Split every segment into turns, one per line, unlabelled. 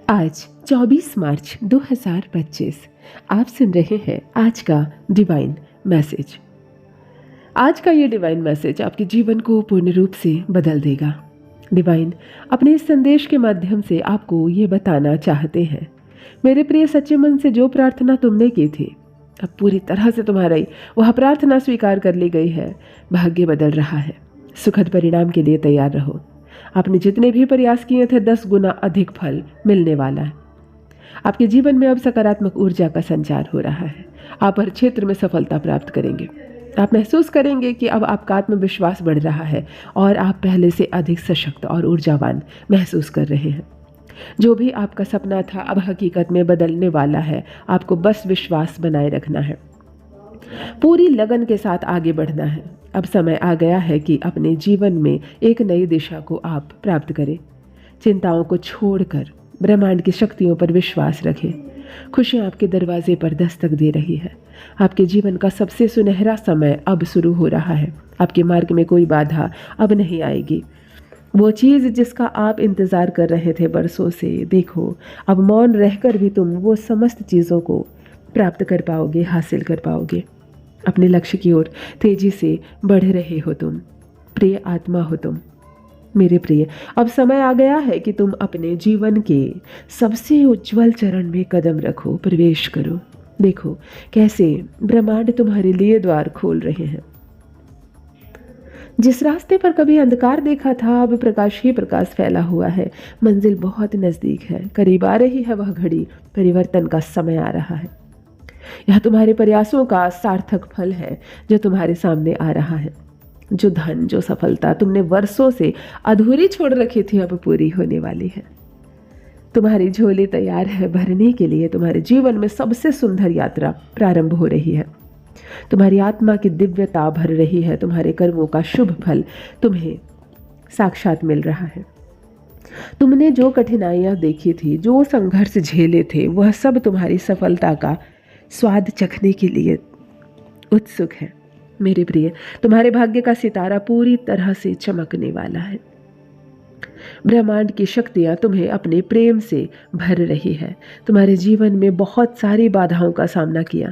आज 24 मार्च 2025 आप सुन रहे हैं आज का डिवाइन मैसेज। आज का ये डिवाइन मैसेज आपके जीवन को पूर्ण रूप से बदल देगा। डिवाइन अपने इस संदेश के माध्यम से आपको ये बताना चाहते हैं, मेरे प्रिय सच्चे मन से जो प्रार्थना तुमने की थी, अब पूरी तरह से तुम्हारी वह प्रार्थना स्वीकार कर ली गई है। भाग्य बदल रहा है, सुखद परिणाम के लिए तैयार रहो। आपने जितने भी प्रयास किए थे 10 गुना अधिक फल मिलने वाला है। आपके जीवन में अब सकारात्मक ऊर्जा का संचार हो रहा है। आप हर क्षेत्र में सफलता प्राप्त करेंगे। आप महसूस करेंगे कि अब आपका आत्मविश्वास बढ़ रहा है और आप पहले से अधिक सशक्त और ऊर्जावान महसूस कर रहे हैं। जो भी आपका सपना था अब हकीकत में बदलने वाला है। आपको बस विश्वास बनाए रखना है, पूरी लगन के साथ आगे बढ़ना है। अब समय आ गया है कि अपने जीवन में एक नई दिशा को आप प्राप्त करें। चिंताओं को छोड़कर ब्रह्मांड की शक्तियों पर विश्वास रखें। खुशियाँ आपके दरवाजे पर दस्तक दे रही है। आपके जीवन का सबसे सुनहरा समय अब शुरू हो रहा है। आपके मार्ग में कोई बाधा अब नहीं आएगी। वो चीज़ जिसका आप इंतज़ार कर रहे थे बरसों से, देखो अब मौन रहकर भी तुम वो समस्त चीज़ों को प्राप्त कर पाओगे, हासिल कर पाओगे। अपने लक्ष्य की ओर तेजी से बढ़ रहे हो तुम, प्रिय आत्मा हो तुम। मेरे प्रिय, अब समय आ गया है कि तुम अपने जीवन के सबसे उज्जवल चरण में कदम रखो, प्रवेश करो। देखो कैसे ब्रह्मांड तुम्हारे लिए द्वार खोल रहे हैं। जिस रास्ते पर कभी अंधकार देखा था अब प्रकाश ही प्रकाश फैला हुआ है। मंजिल बहुत नज़दीक है, करीब आ रही है वह घड़ी। परिवर्तन का समय आ रहा है। यह तुम्हारे प्रयासों का सार्थक फल है जो तुम्हारे सामने आ रहा है। जो धन, जो सफलता तुमने वर्षों से अधूरी छोड़ रखी थी अब पूरी होने वाली है। तुम्हारी झोली तैयार है भरने के लिए। तुम्हारे जीवन में सबसे सुंदर यात्रा प्रारंभ हो रही है। तुम्हारी आत्मा की दिव्यता भर रही है। तुम्हारे कर्मों का शुभ फल तुम्हें साक्षात मिल रहा है। तुमने जो कठिनाइयां देखी थी, जो संघर्ष झेले थे, वह सब तुम्हारी सफलता का स्वाद चखने के लिए उत्सुक है। मेरे प्रिय, तुम्हारे भाग्य का सितारा पूरी तरह से चमकने वाला है। ब्रह्मांड की शक्तियां तुम्हें अपने प्रेम से भर रही है। तुम्हारे जीवन में बहुत सारी बाधाओं का सामना किया।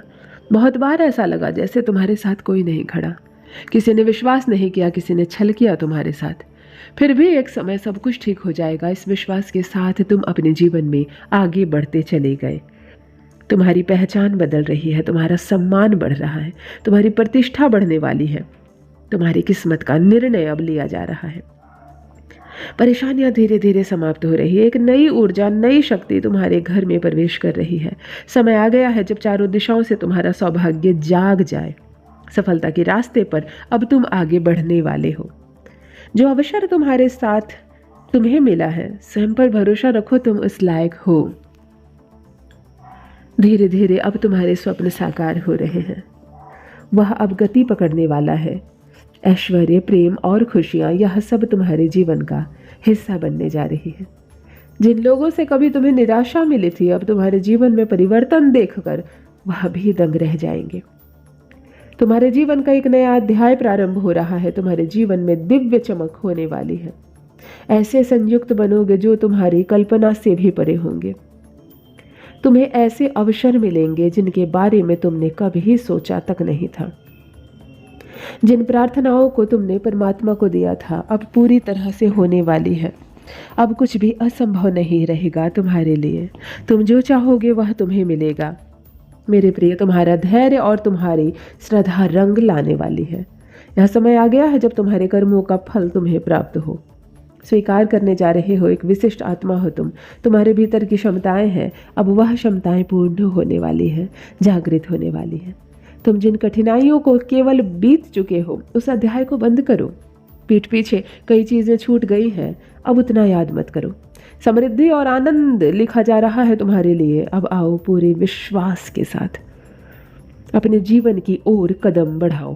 बहुत बार ऐसा लगा जैसे तुम्हारे साथ कोई नहीं खड़ा। किसी ने विश्वास नहीं किया, किसी ने छल किया तुम्हारे साथ। फिर भी एक समय सब कुछ ठीक हो जाएगा, इस विश्वास के साथ तुम अपने जीवन में आगे बढ़ते चले गए। तुम्हारी पहचान बदल रही है, तुम्हारा सम्मान बढ़ रहा है, तुम्हारी प्रतिष्ठा बढ़ने वाली है। तुम्हारी किस्मत का निर्णय अब लिया जा रहा है। परेशानियां धीरे धीरे समाप्त हो रही है। एक नई ऊर्जा, नई शक्ति तुम्हारे घर में प्रवेश कर रही है। समय आ गया है जब चारों दिशाओं से तुम्हारा सौभाग्य जाग जाए। सफलता के रास्ते पर अब तुम आगे बढ़ने वाले हो। जो अवसर तुम्हारे साथ तुम्हें मिला है, स्वयं पर भरोसा रखो, तुम उस लायक हो। धीरे धीरे अब तुम्हारे स्वप्न साकार हो रहे हैं। वह अब गति पकड़ने वाला है। ऐश्वर्य, प्रेम और खुशियां, यह सब तुम्हारे जीवन का हिस्सा बनने जा रही है। जिन लोगों से कभी तुम्हें निराशा मिली थी, अब तुम्हारे जीवन में परिवर्तन देखकर वह भी दंग रह जाएंगे। तुम्हारे जीवन का एक नया अध्याय प्रारंभ हो रहा है। तुम्हारे जीवन में दिव्य चमक होने वाली है। ऐसे संयुक्त बनोगे जो तुम्हारी कल्पना से भी परे होंगे। तुम्हें ऐसे अवसर मिलेंगे जिनके बारे में तुमने कभी सोचा तक नहीं था। जिन प्रार्थनाओं को तुमने परमात्मा को दिया था अब पूरी तरह से होने वाली है। अब कुछ भी असंभव नहीं रहेगा तुम्हारे लिए। तुम जो चाहोगे वह तुम्हें मिलेगा। मेरे प्रिय, तुम्हारा धैर्य और तुम्हारी श्रद्धा रंग लाने वाली है। यह समय आ गया है जब तुम्हारे कर्मों का फल तुम्हें प्राप्त हो। स्वीकार करने जा रहे हो, एक विशिष्ट आत्मा हो तुम। तुम्हारे भीतर की क्षमताएं हैं, अब वह क्षमताएं पूर्ण होने वाली हैं, जागृत होने वाली हैं। तुम जिन कठिनाइयों को केवल बीत चुके हो, उस अध्याय को बंद करो। पीठ पीछे कई चीज़ें छूट गई हैं, अब उतना याद मत करो। समृद्धि और आनंद लिखा जा रहा है तुम्हारे लिए। अब आओ, पूरे विश्वास के साथ अपने जीवन की ओर कदम बढ़ाओ।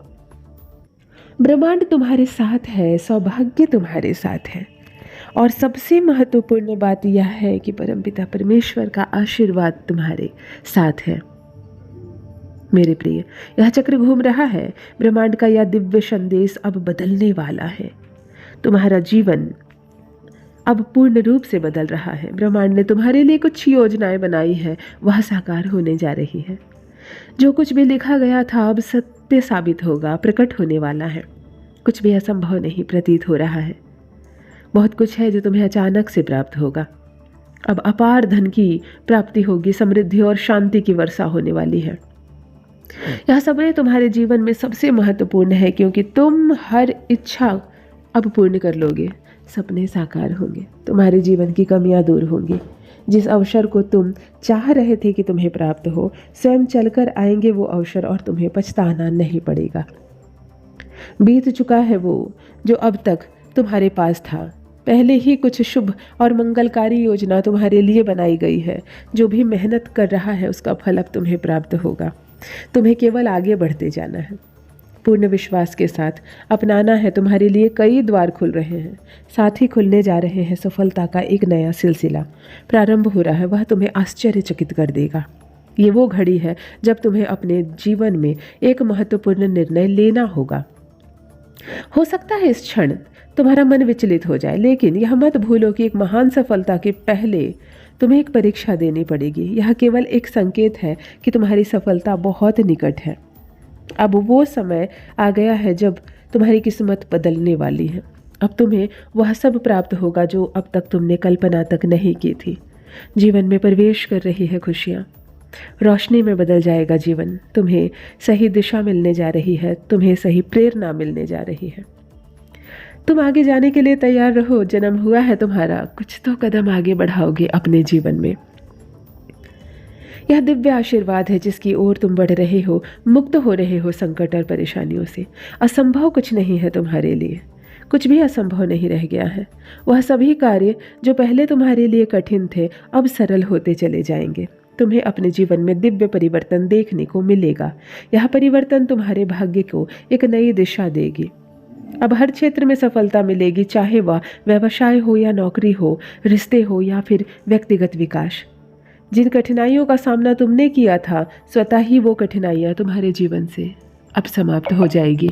ब्रह्मांड तुम्हारे साथ है, सौभाग्य तुम्हारे साथ है। और सबसे महत्वपूर्ण बात यह है कि परमपिता परमेश्वर का आशीर्वाद तुम्हारे साथ है। मेरे प्रिय, यह चक्र घूम रहा है। ब्रह्मांड का यह दिव्य संदेश अब बदलने वाला है। तुम्हारा जीवन अब पूर्ण रूप से बदल रहा है। ब्रह्मांड ने तुम्हारे लिए कुछ योजनाएं बनाई है, वह साकार होने जा रही है। जो कुछ भी लिखा गया था अब सत्य साबित होगा, प्रकट होने वाला है। कुछ भी असंभव नहीं प्रतीत हो रहा है। बहुत कुछ है जो तुम्हें अचानक से प्राप्त होगा। अब अपार धन की प्राप्ति होगी, समृद्धि और शांति की वर्षा होने वाली है। यह समय तुम्हारे जीवन में सबसे महत्वपूर्ण है, क्योंकि तुम हर इच्छा अब पूर्ण कर लोगे। सपने साकार होंगे, तुम्हारे जीवन की कमियां दूर होंगी। जिस अवसर को तुम चाह रहे थे कि तुम्हें प्राप्त हो, स्वयं चलकर आएंगे वो अवसर और तुम्हें पछताना नहीं पड़ेगा। बीत चुका है वो जो अब तक तुम्हारे पास था। पहले ही कुछ शुभ और मंगलकारी योजना तुम्हारे लिए बनाई गई है। जो भी मेहनत कर रहा है उसका फल अब तुम्हें प्राप्त होगा। तुम्हें केवल आगे बढ़ते जाना है। पूर्ण विश्वास के साथ अपनाना है। तुम्हारे लिए कई द्वार खुल रहे हैं, साथ ही खुलने जा रहे हैं। सफलता का एक नया सिलसिला प्रारंभ हो रहा है, वह तुम्हें आश्चर्यचकित कर देगा। ये वो घड़ी है जब तुम्हें अपने जीवन में एक महत्वपूर्ण निर्णय लेना होगा। हो सकता है इस क्षण तुम्हारा मन विचलित हो जाए, लेकिन यह मत भूलो कि एक महान सफलता के पहले तुम्हें एक परीक्षा देनी पड़ेगी। यह केवल एक संकेत है कि तुम्हारी सफलता बहुत निकट है। अब वो समय आ गया है जब तुम्हारी किस्मत बदलने वाली है। अब तुम्हें वह सब प्राप्त होगा जो अब तक तुमने कल्पना तक नहीं की थी। जीवन में प्रवेश कर रही है खुशियाँ, रोशनी में बदल जाएगा जीवन। तुम्हें सही दिशा मिलने जा रही है, तुम्हें सही प्रेरणा मिलने जा रही है। तुम आगे जाने के लिए तैयार रहो। जन्म हुआ है तुम्हारा, कुछ तो कदम आगे बढ़ाओगे अपने जीवन में। यह दिव्य आशीर्वाद है जिसकी ओर तुम बढ़ रहे हो, मुक्त हो रहे हो संकट और परेशानियों से। असंभव कुछ नहीं है तुम्हारे लिए, कुछ भी असंभव नहीं रह गया है। वह सभी कार्य जो पहले तुम्हारे लिए कठिन थे अब सरल होते चले जाएंगे। तुम्हें अपने जीवन में दिव्य परिवर्तन देखने को मिलेगा। यह परिवर्तन तुम्हारे भाग्य को एक नई दिशा देगी। अब हर क्षेत्र में सफलता मिलेगी, चाहे वह व्यवसाय हो या नौकरी हो, रिश्ते हो या फिर व्यक्तिगत विकास। जिन कठिनाइयों का सामना तुमने किया था, स्वतः ही वो कठिनाइयाँ तुम्हारे जीवन से अब समाप्त हो जाएगी।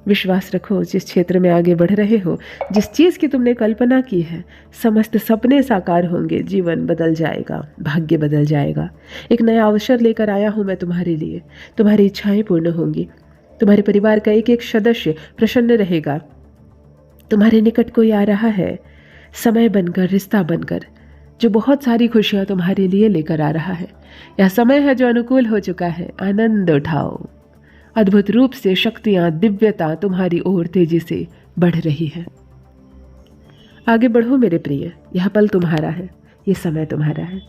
विश्वास रखो, जिस क्षेत्र में आगे बढ़ रहे हो, जिस चीज़ की तुमने कल्पना की है, समस्त सपने साकार होंगे। जीवन बदल जाएगा, भाग्य बदल जाएगा। एक नया अवसर लेकर आया हूँ मैं तुम्हारे लिए। तुम्हारी इच्छाएं पूर्ण होंगी। तुम्हारे परिवार का एक एक सदस्य प्रसन्न रहेगा। तुम्हारे निकट कोई आ रहा है, समय बनकर, रिश्ता बनकर, जो बहुत सारी खुशियाँ तुम्हारे लिए लेकर आ रहा है। यह समय है जो अनुकूल हो चुका है। आनंद उठाओ। अद्भुत रूप से शक्तियाँ, दिव्यता तुम्हारी ओर तेजी से बढ़ रही है। आगे बढ़ो मेरे प्रिय, यह पल तुम्हारा है, ये समय तुम्हारा है।